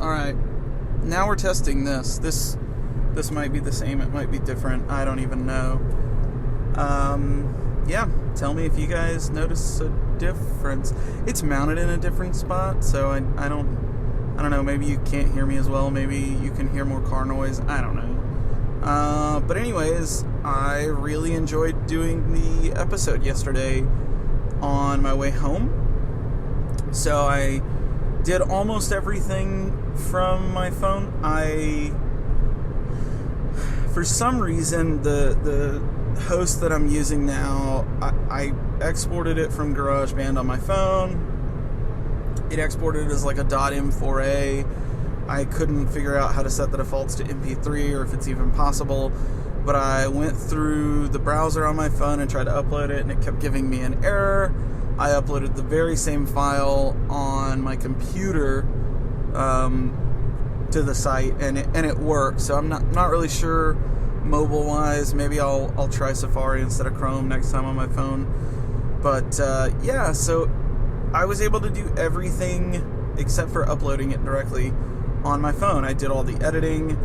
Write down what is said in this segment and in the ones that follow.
Alright, now we're testing this. This might be the same, it might be different, I don't even know. Yeah, tell me if you guys notice a difference. It's mounted in a different spot, so I don't know, maybe you can't hear me as well, maybe you can hear more car noise, I don't know. But anyways, I really enjoyed doing the episode yesterday on my way home. So I did almost everything from my phone. For some reason, the host that I'm using now, I exported it from GarageBand on my phone. It exported as like a .m4a. I couldn't figure out how to set the defaults to MP3 or if it's even possible. But I went through the browser on my phone and tried to upload it, and it kept giving me an error. I uploaded the very same file on my computer to the site, and it worked. So I'm not really sure mobile wise. Maybe I'll try Safari instead of Chrome next time on my phone. But yeah, so I was able to do everything except for uploading it directly on my phone. I did all the editing.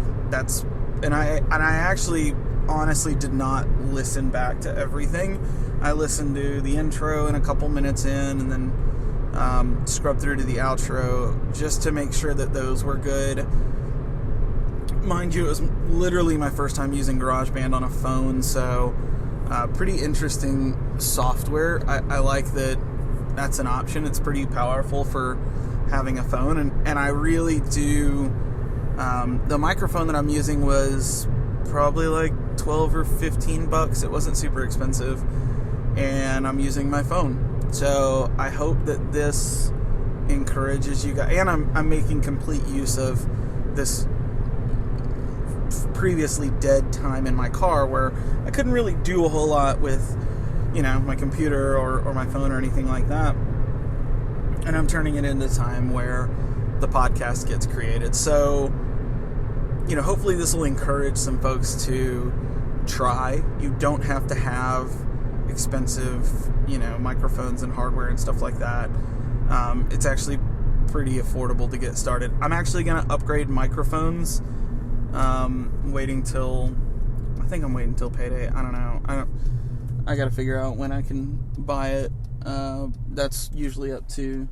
And I actually honestly did not listen back to everything. I listened to the intro and a couple minutes in, and then scrubbed through to the outro just to make sure that those were good. Mind you, it was literally my first time using GarageBand on a phone, so pretty interesting software. I like that that's an option. It's pretty powerful for having a phone, and I really do. The microphone that I'm using was probably like $12 or $15. It wasn't super expensive, and I'm using my phone. So I hope that this encourages you guys, and I'm making complete use of this previously dead time in my car where I couldn't really do a whole lot with, my computer or my phone or anything like that. And I'm turning it into time where the podcast gets created. So, hopefully this will encourage some folks to try. You don't have to have expensive, microphones and hardware and stuff like that. It's actually pretty affordable to get started. I'm actually going to upgrade microphones. I'm waiting till payday. I don't know. I got to figure out when I can buy it. That's usually up to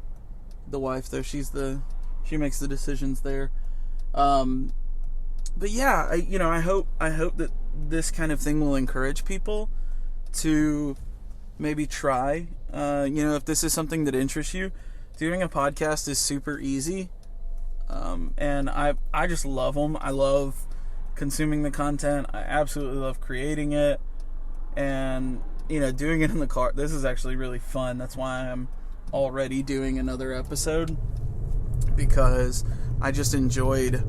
the wife, though. She makes the decisions there. But yeah, I hope that this kind of thing will encourage people to maybe try. If this is something that interests you, doing a podcast is super easy. And I just love them. I love consuming the content. I absolutely love creating it. And, doing it in the car, this is actually really fun. That's why I'm already doing another episode, because I just enjoyed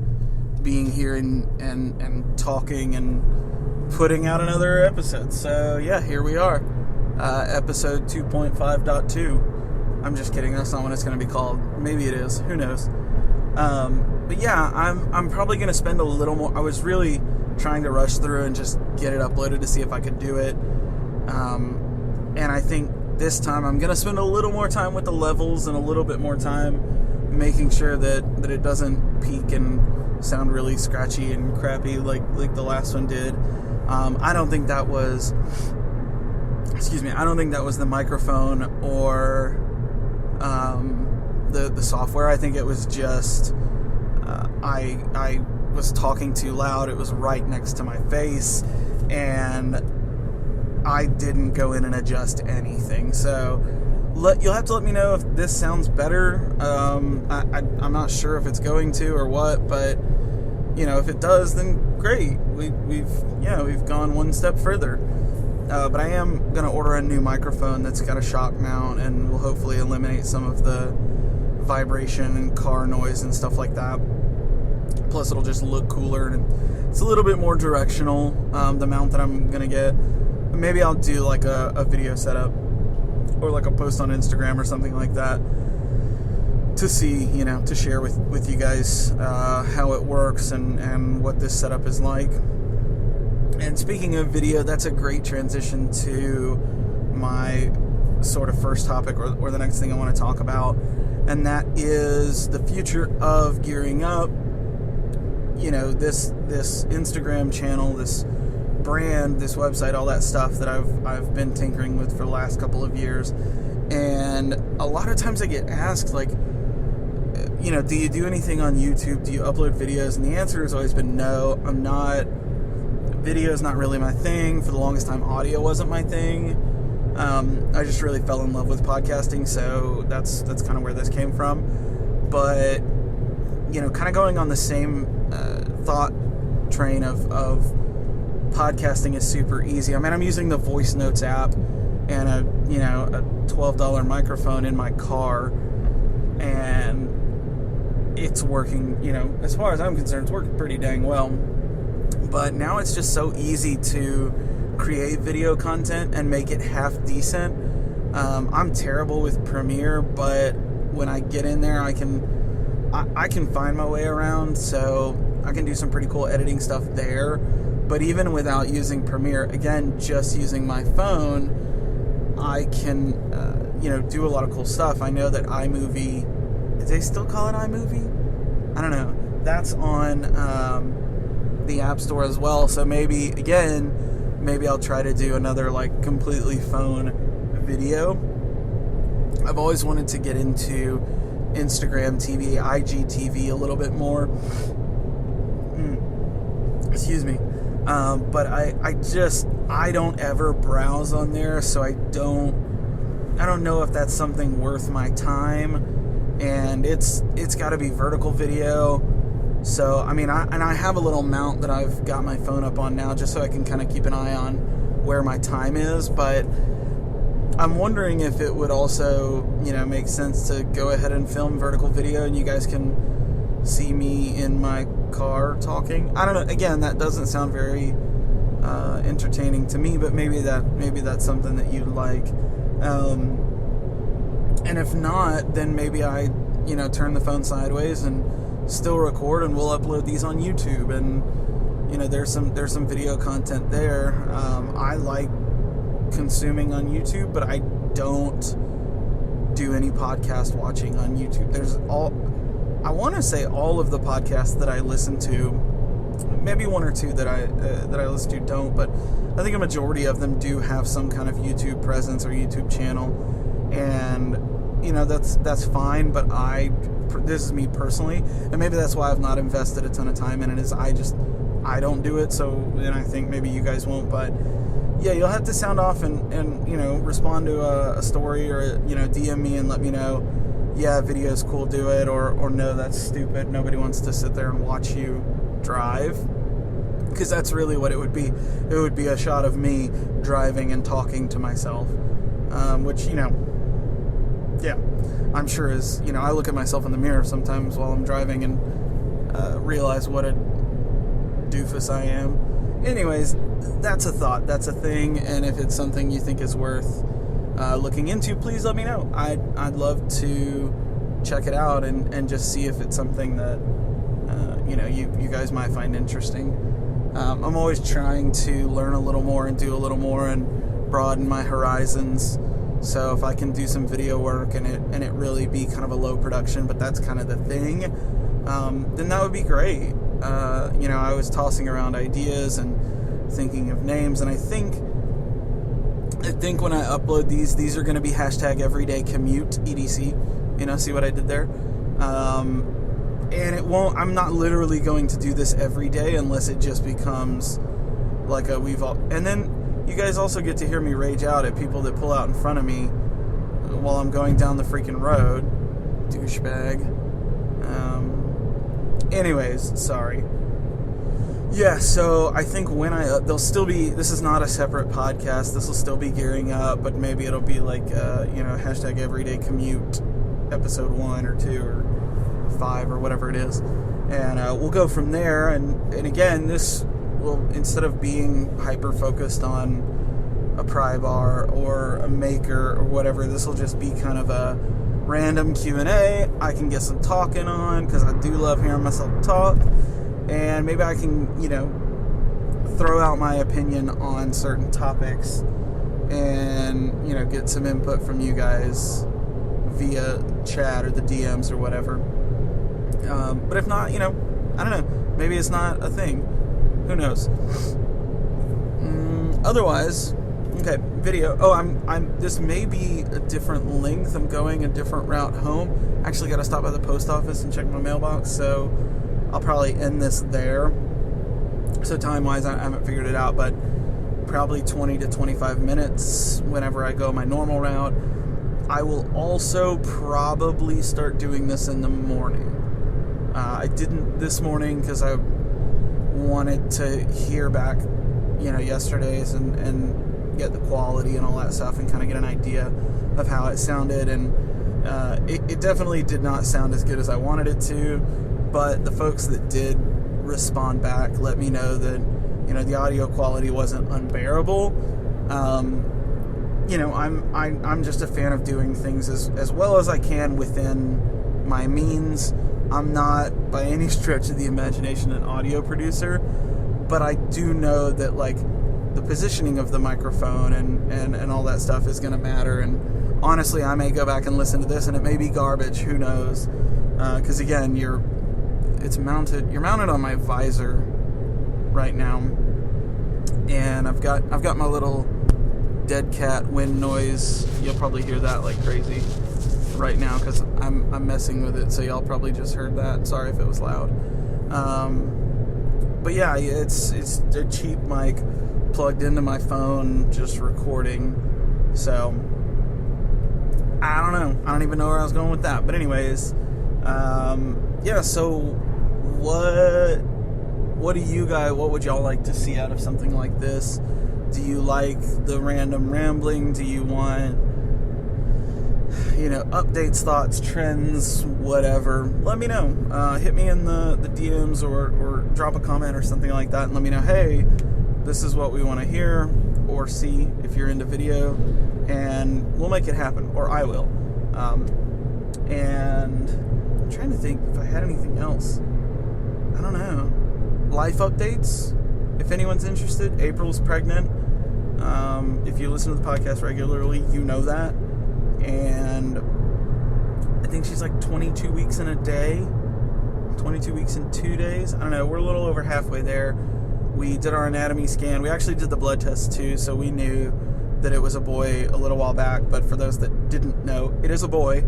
being here and talking and putting out another episode. So yeah, here we are, episode 2.5.2. I'm just kidding, that's not what it's going to be called. Maybe it is, who knows. But yeah, I'm probably going to spend a little more. I was really trying to rush through and just get it uploaded to see if I could do it. And I think this time I'm going to spend a little more time with the levels and a little bit more time making sure that it doesn't peak and sound really scratchy and crappy like the last one did. I don't think that was the microphone or the software. I think it was just I was talking too loud. It was right next to my face, and I didn't go in and adjust anything. So you'll have to let me know if this sounds better. I'm not sure if it's going to or what, but if it does, then great. We've gone one step further. But I am gonna order a new microphone that's got a shock mount and will hopefully eliminate some of the vibration and car noise and stuff like that. Plus, it'll just look cooler, and it's a little bit more directional. The mount that I'm gonna get. Maybe I'll do like a video setup or like a post on Instagram or something like that to see, to share with you guys how it works and what this setup is like. And speaking of video, that's a great transition to my sort of first topic or the next thing I want to talk about, and that is the future of gearing up. You know, this Instagram channel, this brand, this website, all that stuff that I've been tinkering with for the last couple of years. And a lot of times I get asked, like, you know, do you do anything on YouTube? Do you upload videos? And the answer has always been no. I'm not. Video is not really my thing. For the longest time, audio wasn't my thing. I just really fell in love with podcasting, so that's kind of where this came from. But, you know, kind of going on the same thought train of podcasting is super easy. I mean, I'm using the Voice Notes app and a $12 microphone in my car, and it's working, you know, as far as I'm concerned, it's working pretty dang well. But now it's just so easy to create video content and make it half decent. I'm terrible with Premiere, but when I get in there, I can find my way around, so I can do some pretty cool editing stuff there. But even without using Premiere, again, just using my phone, I can, do a lot of cool stuff. I know that iMovie, do they still call it iMovie? I don't know. That's on the App Store as well. So maybe I'll try to do another, like, completely phone video. I've always wanted to get into Instagram TV, IGTV a little bit more. Excuse me. But I don't ever browse on there, so I don't know if that's something worth my time. And it's got to be vertical video. So, I mean, I have a little mount that I've got my phone up on now just so I can kind of keep an eye on where my time is, but I'm wondering if it would also, make sense to go ahead and film vertical video and you guys can see me in my car talking. I don't know. Again, that doesn't sound very entertaining to me, but maybe that's something that you'd like. And if not, then maybe I, turn the phone sideways and still record, and we'll upload these on YouTube. And there's some video content there. I like consuming on YouTube, but I don't do any podcast watching on YouTube. I want to say all of the podcasts that I listen to, maybe one or two that I listen to don't, but I think a majority of them do have some kind of YouTube presence or YouTube channel, and that's fine. But this is me personally, and maybe that's why I've not invested a ton of time in it. Is I don't do it, so then I think maybe you guys won't. But yeah, you'll have to sound off and respond to a story, or DM me and let me know, yeah, video's cool, do it, or no, that's stupid, nobody wants to sit there and watch you drive, because that's really what it would be. It would be a shot of me driving and talking to myself, which, yeah, I'm sure is, I look at myself in the mirror sometimes while I'm driving and realize what a doofus I am. Anyways, that's a thought, that's a thing, and if it's something you think is worth looking into, please let me know. I'd love to check it out and just see if it's something that you guys might find interesting. I'm always trying to learn a little more and do a little more and broaden my horizons. So if I can do some video work and it really be kind of a low production, but that's kind of the thing, then that would be great. I was tossing around ideas and thinking of names, and I think when I upload these are going to be #everydaycommute, EDC. See what I did there? And it won't, I'm not literally going to do this every day unless it just becomes like and then you guys also get to hear me rage out at people that pull out in front of me while I'm going down the freaking road. Douchebag. Anyways, sorry. Yeah, so I think when they'll still be, this is not a separate podcast, this will still be gearing up, but maybe it'll be like, #everydaycommute, episode 1 or 2 or 5 or whatever it is. And we'll go from there, and again, this will, instead of being hyper-focused on a pry bar or a maker or whatever, this will just be kind of a random Q&A. I can get some talking on, because I do love hearing myself talk. And maybe I can, throw out my opinion on certain topics and, you know, get some input from you guys via chat or the DMs or whatever. But if not, you know, I don't know. Maybe it's not a thing. Who knows? Otherwise, okay, video. Oh, this may be a different length. I'm going a different route home. Actually, got to stop by the post office and check my mailbox, so I'll probably end this there. So time-wise, I haven't figured it out, but probably 20 to 25 minutes whenever I go my normal route. I will also probably start doing this in the morning. I didn't this morning because I wanted to hear back, you know, yesterday's and get the quality and all that stuff and kind of get an idea of how it sounded. And it definitely did not sound as good as I wanted it to, but the folks that did respond back let me know that, you know, the audio quality wasn't unbearable. You know, I'm just a fan of doing things as well as I can within my means. I'm not by any stretch of the imagination an audio producer, but I do know that, like, the positioning of the microphone and all that stuff is going to matter. And honestly, I may go back and listen to this and it may be garbage. Who knows? Because again, you're mounted on my visor right now, and I've got my little dead cat wind noise. You'll probably hear that like crazy right now because I'm messing with it, so y'all probably just heard that. Sorry if it was loud. But yeah, it's a cheap mic plugged into my phone, just recording. So I don't know. I don't even know where I was going with that. But anyways, yeah. So what would y'all like to see out of something like this? Do you like the random rambling? Do you want, you know, updates, thoughts, trends, whatever? Let me know. Hit me in the DMs or drop a comment or something like that and let me know, hey, this is what we want to hear or see if you're into video, and we'll make it happen, or I will. And I'm trying to think if I had anything else. I don't know. Life updates, if anyone's interested. April's pregnant. If you listen to the podcast regularly, you know that. And I think she's like 22 weeks in a day. 22 weeks in 2 days. I don't know. We're a little over halfway there. We did our anatomy scan. We actually did the blood test too, so we knew that it was a boy a little while back. But for those that didn't know, it is a boy.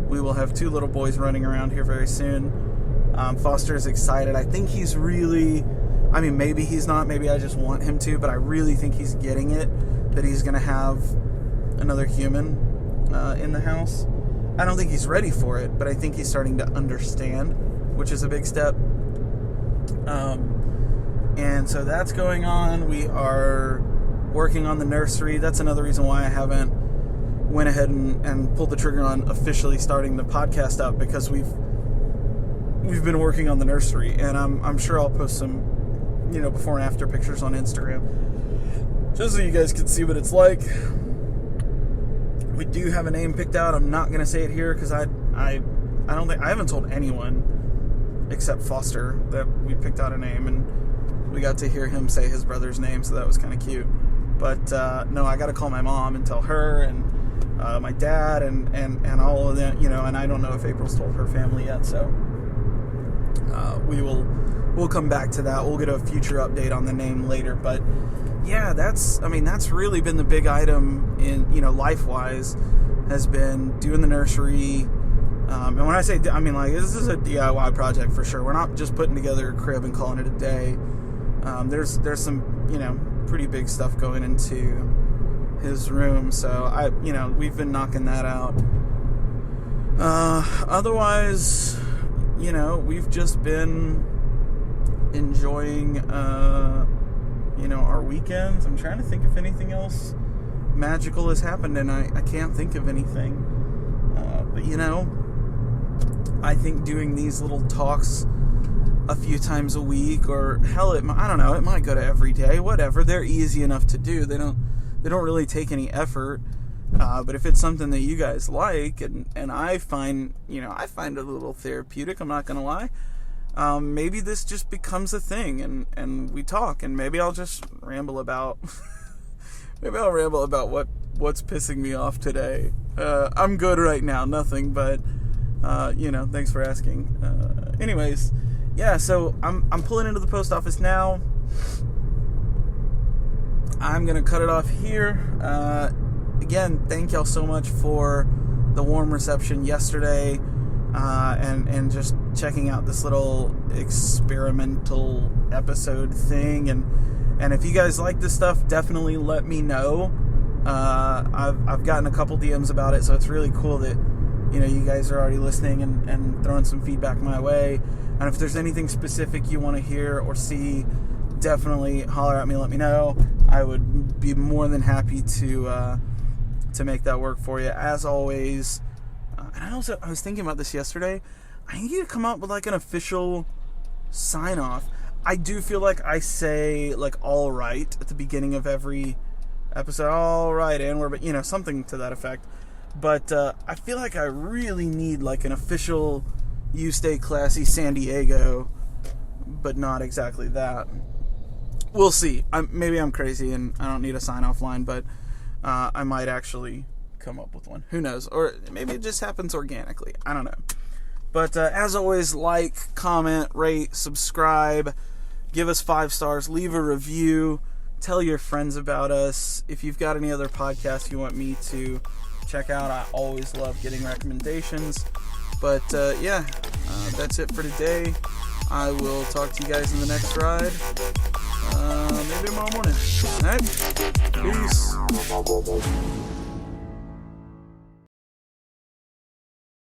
We will have 2 little boys running around here very soon. Foster is excited. I think he's really, I mean, maybe he's not, maybe I just want him to, but I really think he's getting it, that he's going to have another human in the house. I don't think he's ready for it, but I think he's starting to understand, which is a big step. And so that's going on. We are working on the nursery. That's another reason why I haven't went ahead and pulled the trigger on officially starting the podcast up, because we've been working on the nursery, and I'm sure I'll post some, you know, before and after pictures on Instagram, just so you guys can see what it's like. We do have a name picked out. I'm not gonna say it here because I don't think, I haven't told anyone except Foster that we picked out a name, and we got to hear him say his brother's name, so that was kind of cute. But no, I got to call my mom and tell her, and my dad, and all of them, you know. And I don't know if April's told her family yet, so we'll come back to that. We'll get a future update on the name later. But yeah, that's really been the big item in, you know, life-wise, has been doing the nursery. And when I say, I mean, like, this is a DIY project for sure. We're not just putting together a crib and calling it a day. There's some, you know, pretty big stuff going into his room. So we've been knocking that out. Otherwise, you know, we've just been enjoying, you know, our weekends. I'm trying to think if anything else magical has happened, and I can't think of anything. But, you know, I think doing these little talks a few times a week, or hell, I don't know, it might go to every day, whatever. They're easy enough to do. They don't really take any effort. But if it's something that you guys like, and I find it a little therapeutic, I'm not gonna lie, maybe this just becomes a thing, and we talk, and maybe I'll just ramble about maybe I'll ramble about what's pissing me off today. I'm good right now, nothing, but thanks for asking. Anyways, yeah, so I'm pulling into the post office now. I'm gonna cut it off here. Again, thank y'all so much for the warm reception yesterday, and just checking out this little experimental episode thing. And if you guys like this stuff, definitely let me know. I've gotten a couple DMs about it, so it's really cool that you guys are already listening and throwing some feedback my way. And if there's anything specific you want to hear or see, definitely holler at me, let me know. I would be more than happy to make that work for you, as always. And I was thinking about this yesterday. I need to come up with like an official sign off. I do feel like I say like all right at the beginning of every episode. All right, and we're something to that effect. But I feel like I really need like an official "You Stay Classy San Diego," but not exactly that. We'll see. Maybe I'm crazy and I don't need a sign-off line, but I might actually come up with one. Who knows? Or maybe it just happens organically. I don't know. But as always, like, comment, rate, subscribe, give us 5 stars, leave a review, tell your friends about us. If you've got any other podcasts you want me to check out, I always love getting recommendations. But that's it for today. I will talk to you guys in the next ride. Maybe tomorrow morning. Alright? Peace.